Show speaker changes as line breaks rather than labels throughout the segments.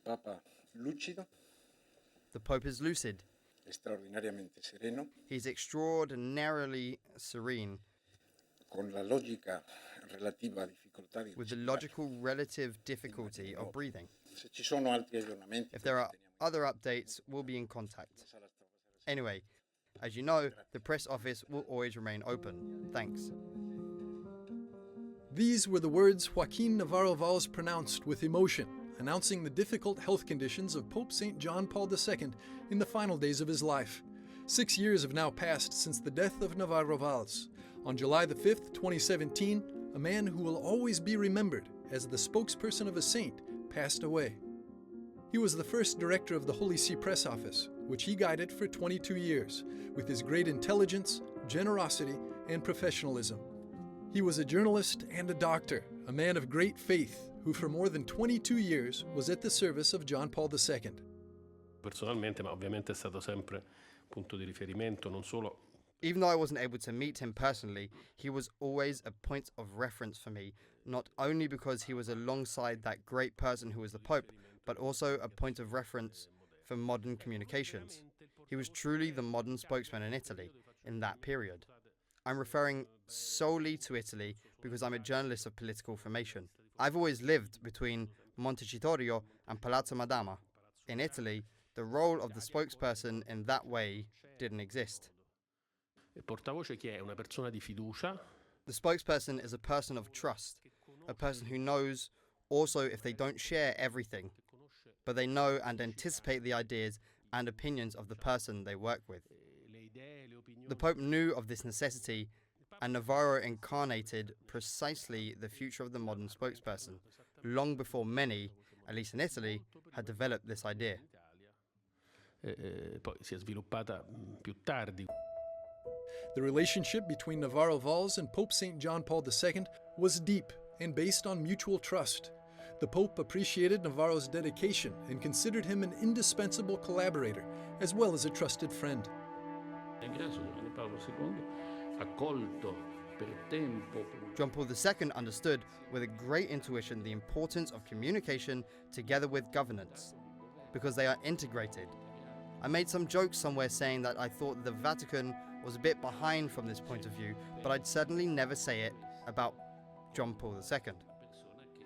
Papa lúcido,
The Pope is lucid.
extraordinariamente sereno,
He's extraordinarily serene,
con la logica relativa difficoltà di
with the
respirare.
logical relative difficulty of breathing.
Se ci sono altri aggiornamenti,
If there are other updates, we'll be in contact. Anyway, as you know, the press office will always remain open. Thanks.
These were the words Joaquin Navarro-Valls pronounced with emotion, announcing the difficult health conditions of Pope St. John Paul II in the final days of his life. 6 years have now passed since the death of Navarro-Valls. On July the 5th, 2017, a man who will always be remembered as the spokesperson of a saint passed away. He was the first director of the Holy See Press Office, which he guided for 22 years, with his great intelligence, generosity, and professionalism. He was a journalist and a doctor, a man of great faith, who for more than 22 years was at the service of John Paul II.
Personalmente, ma ovviamente è stato sempre punto di riferimento, non solo.
Even though I wasn't able to meet him personally, he was always a point of reference for me, not only because he was alongside that great person who was the Pope, but also a point of reference for modern communications. He was truly the modern spokesman in Italy in that period. I'm referring solely to Italy because I'm a journalist of political formation. I've always lived between Montecitorio and Palazzo Madama. In Italy, the role of the spokesperson in that way didn't exist.
Il portavoce chi è? Una persona di fiducia.
The spokesperson is a person of trust, a person who knows also if they don't share everything, but they know and anticipate the ideas and opinions of the person they work with. The Pope knew of this necessity, and Navarro incarnated precisely the future of the modern spokesperson, long before many, at least in Italy, had developed this idea.
Poi si è sviluppata più tardi.
The relationship between Navarro-Valls and Pope St. John Paul II was deep and based on mutual trust. The Pope appreciated Navarro's dedication and considered him an indispensable collaborator, as well as a trusted friend.
John Paul II understood with a great intuition the importance of communication together with governance, because they are integrated. I made some jokes somewhere saying that I thought the Vatican was a bit behind from this point of view, but I'd certainly never say it about John Paul II.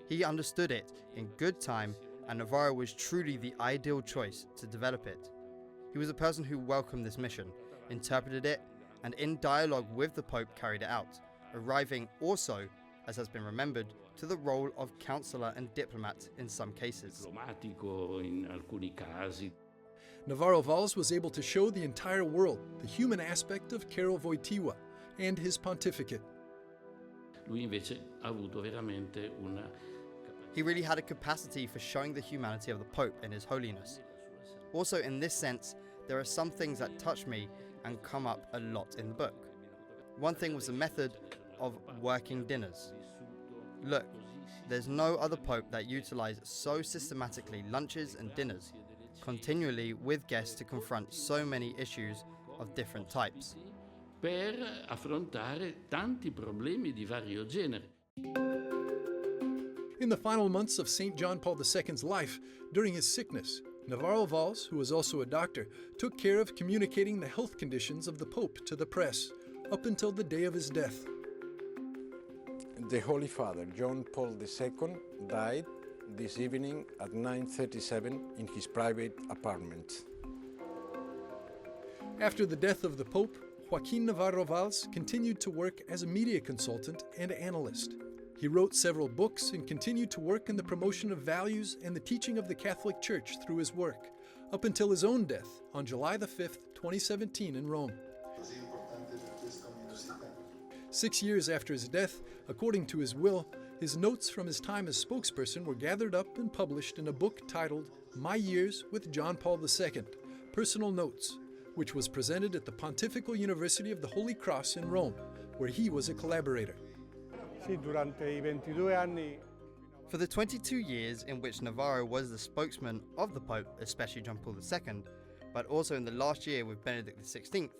He understood it in good time, and Navarro was truly the ideal choice to develop it. He was a person who welcomed this mission, interpreted it, and in dialogue with the Pope carried it out, arriving also, as has been remembered, to the role of counselor and diplomat in some cases.
Navarro-Valls was able to show the entire world the human aspect of Karol Wojtyła and his pontificate.
He really had a capacity for showing the humanity of the Pope and His Holiness. Also, in this sense, there are some things that touch me and come up a lot in the book. One thing was the method of working dinners. Look, there's no other Pope that utilized so systematically lunches and dinners, continually with guests to confront so many issues of different types.
Per affrontare tanti problemi di vario genere.
In the final months of St. John Paul II's life, during his sickness, Navarro-Valls, who was also a doctor, took care of communicating the health conditions of the Pope to the press, up until the day of his death.
The Holy Father, John Paul II, died this evening at 9:37 in his private apartment.
After the death of the Pope, Joaquin Navarro-Valls continued to work as a media consultant and analyst. He wrote several books and continued to work in the promotion of values and the teaching of the Catholic Church through his work, up until his own death on July the 5th, 2017 in Rome. 6 years after his death, according to his will, his notes from his time as spokesperson were gathered up and published in a book titled My Years with John Paul II, Personal Notes, which was presented at the Pontifical University of the Holy Cross in Rome, where he was a collaborator.
For the 22 years in which Navarro was the spokesman of the Pope, especially John Paul II, but also in the last year with Benedict XVI,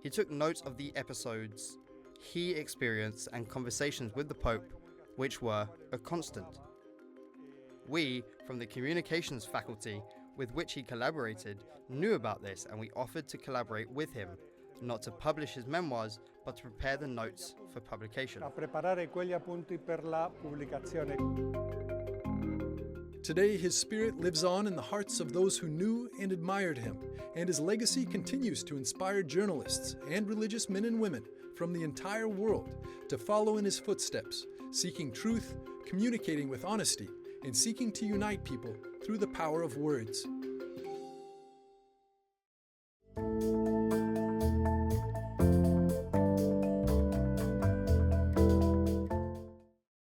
he took notes of the episodes he experienced and conversations with the Pope, which were a constant. We, from the communications faculty with which he collaborated, knew about this and we offered to collaborate with him, not to publish his memoirs, but to prepare the notes for publication.
A preparare quegli appunti per la pubblicazione.
Today, his spirit lives on in the hearts of those who knew and admired him, and his legacy continues to inspire journalists and religious men and women from the entire world to follow in his footsteps, seeking truth, communicating with honesty, and seeking to unite people through the power of words.